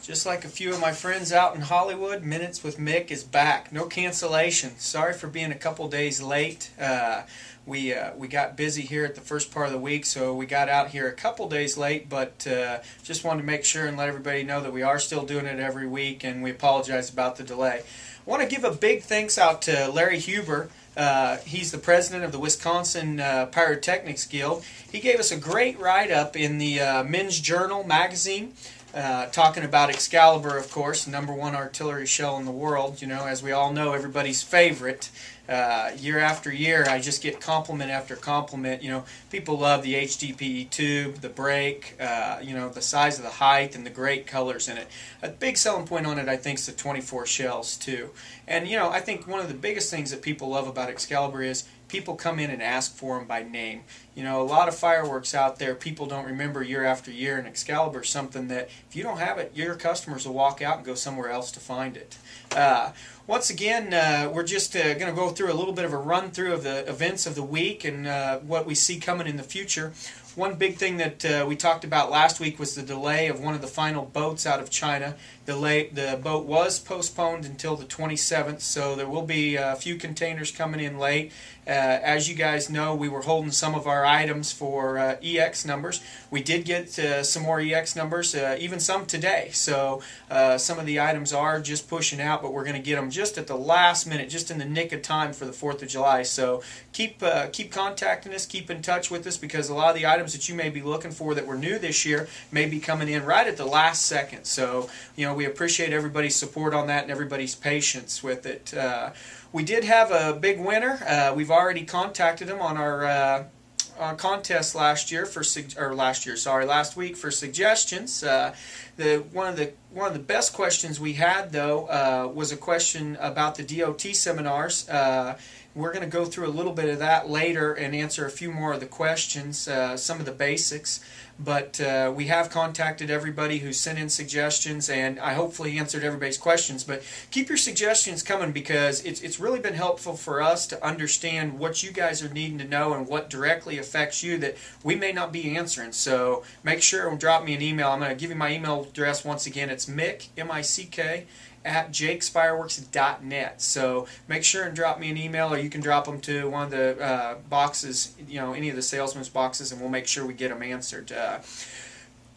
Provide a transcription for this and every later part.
Just like a few of my friends out in Hollywood, Minutes with Mick is back. No cancellation. Sorry for being a couple days late. We got busy here at the first part of the week, so we got out here a couple days late, but just wanted to make sure and let everybody know that we are still doing it every week, and we apologize about the delay. I want to give a big thanks out to Larry Huber. He's the president of the Wisconsin Pyrotechnics Guild. He gave us a great write-up in the Men's Journal magazine, talking about Excalibur, of course, #1 artillery shell in the world. You know, as we all know, everybody's favorite. Year after year, I just get compliment after compliment. You know, people love the HDPE tube, the break, you know, the size of the height, and the great colors in it. A big selling point on it, I think, is the 24 shells, too. And, you know, I think one of the biggest things that people love about Excalibur is people come in and ask for them by name. You know, a lot of fireworks out there people don't remember year after year, and Excalibur is something that if you don't have it, your customers will walk out and go somewhere else to find it. Once again, we're just going to go through a little bit of a run-through of the events of the week and what we see coming in the future. One big thing that we talked about last week was the delay of one of the final boats out of China. The boat was postponed until the 27th, so there will be a few containers coming in late. As you guys know, we were holding some of our items for EX numbers. We did get some more EX numbers, even some today. So some of the items are just pushing out, but we're going to get them just at the last minute, just in the nick of time for the 4th of July. So keep contacting us, keep in touch with us, because a lot of the items that you may be looking for that were new this year may be coming in right at the last second. So, you know, we appreciate everybody's support on that and everybody's patience with it. We did have a big winner. We've already contacted him on our contest last week for suggestions. One of the best questions we had, though, was a question about the DOT seminars. We're going to go through a little bit of that later and answer a few more of the questions, some of the basics. But we have contacted everybody who sent in suggestions, and I hopefully answered everybody's questions. But keep your suggestions coming, because it's really been helpful for us to understand what you guys are needing to know and what directly affects you that we may not be answering. So make sure and drop me an email. I'm going to give you my email address once again. It's Mick, M-I-C-K, at jakesfireworks.net. So make sure and drop me an email, or you can drop them to one of the boxes, you know, any of the salesman's boxes, and we'll make sure we get them answered.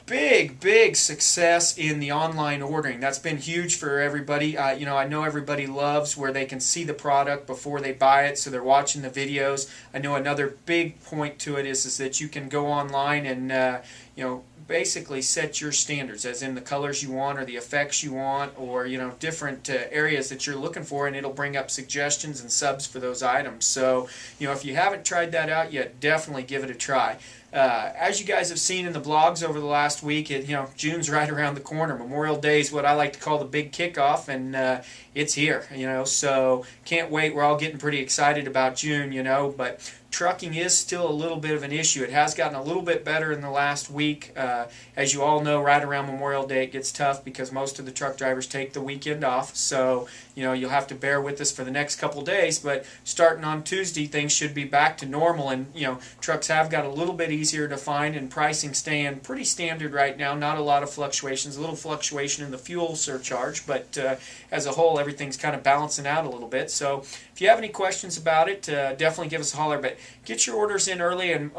Big success in the online ordering. That's been huge for everybody. You know, I know everybody loves where they can see the product before they buy it, so they're watching the videos. I know another big point to it is that you can go online and you know, basically set your standards, as in the colors you want or the effects you want, or, you know, different areas that you're looking for, and it'll bring up suggestions and subs for those items. So, you know, if you haven't tried that out yet, definitely give it a try. As you guys have seen in the blogs over the last week, you know, June's right around the corner. Memorial Day is what I like to call the big kickoff, and it's here, you know, so can't wait. We're all getting pretty excited about June, you know, but trucking is still a little bit of an issue. It has gotten a little bit better in the last week. As you all know, right around Memorial Day it gets tough because most of the truck drivers take the weekend off. So, you know, you'll have to bear with us for the next couple days. But starting on Tuesday, things should be back to normal. And, you know, trucks have got a little bit easier to find, and pricing staying pretty standard right now. Not a lot of fluctuations. A little fluctuation in the fuel surcharge. But as a whole, everything's kind of balancing out a little bit. So if you have any questions about it, definitely give us a holler. But get your orders in early, and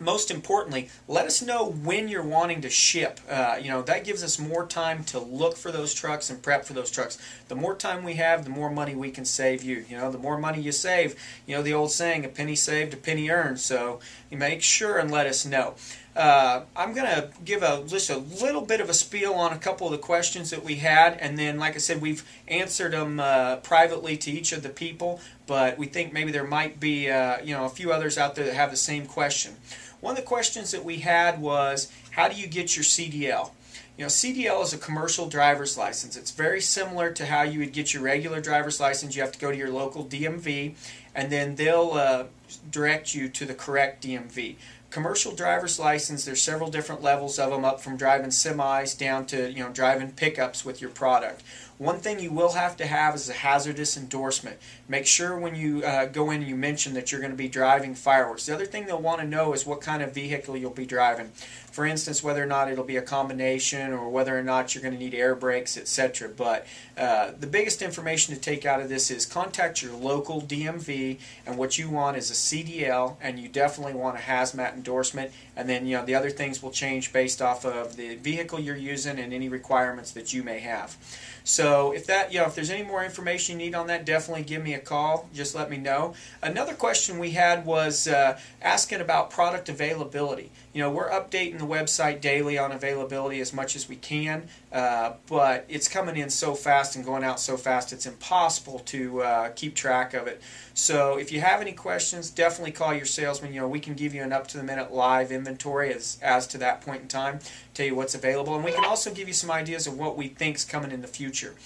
most importantly, let us know when you're wanting to ship. You know, that gives us more time to look for those trucks and prep for those trucks. The more time we have, the more money we can save you. You know, the more money you save, you know, the old saying, a penny saved, a penny earned. So you make sure and let us know. I'm going to give just a little bit of a spiel on a couple of the questions that we had, and then, like I said, we've answered them privately to each of the people, but we think maybe there might be you know, a few others out there that have the same question. One of the questions that we had was, how do you get your CDL? You know, CDL is a commercial driver's license. It's very similar to how you would get your regular driver's license. You have to go to your local DMV, and then they'll direct you to the correct DMV. commercial driver's license, there's several different levels of them, up from driving semis down to driving pickups with your product. One thing you will have to have is a hazardous endorsement. Make sure when you go in you mention that you're going to be driving fireworks. The other thing they'll want to know is what kind of vehicle you'll be driving. For instance, whether or not it'll be a combination or whether or not you're going to need air brakes, etc. But the biggest information to take out of this is contact your local DMV, and what you want is a CDL, and you definitely want a hazmat endorsement. And then the other things will change based off of the vehicle you're using and any requirements that you may have. So if there's any more information you need on that, definitely give me a call. Just let me know. Another question we had was asking about product availability. We're updating the website daily on availability as much as we can, but it's coming in so fast and going out so fast it's impossible to keep track of it. So if you have any questions, definitely call your salesman. We can give you an up-to-the-minute live inventory as to that point in time, tell you what's available, and we can also give you some ideas of what we think's coming in the future.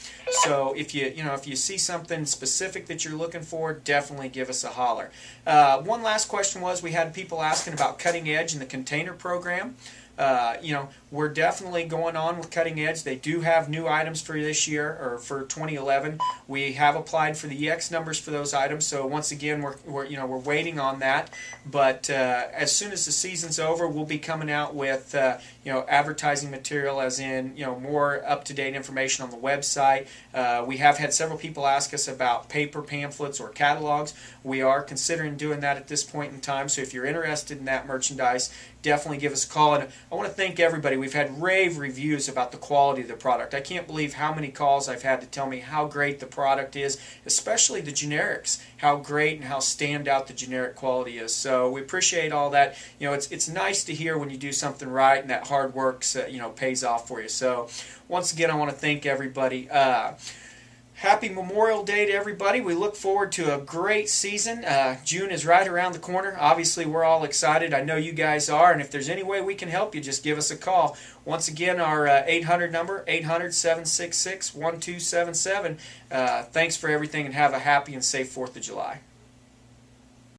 So if you see something specific that you're looking for, definitely give us a holler. One last question was, we had people asking about Cutting Edge and the container program. We're definitely going on with Cutting Edge. They do have new items for this year, or for 2011. We have applied for the EX numbers for those items. So once again, we're waiting on that. But as soon as the season's over, we'll be coming out with advertising material, as in more up-to-date information on the website. We have had several people ask us about paper pamphlets or catalogs. We are considering doing that at this point in time. So if you're interested in that merchandise, definitely give us a call. And I want to thank everybody. We've had rave reviews about the quality of the product. I can't believe how many calls I've had to tell me how great the product is, especially the generics, how great and how stand out the generic quality is. So we appreciate all that. It's nice to hear when you do something right and that hard work pays off for you. So once again, I want to thank everybody. Happy Memorial Day to everybody. We look forward to a great season. June is right around the corner. Obviously, we're all excited. I know you guys are. And if there's any way we can help you, just give us a call. Once again, our 800 number, 800-766-1277. Thanks for everything, and have a happy and safe 4th of July.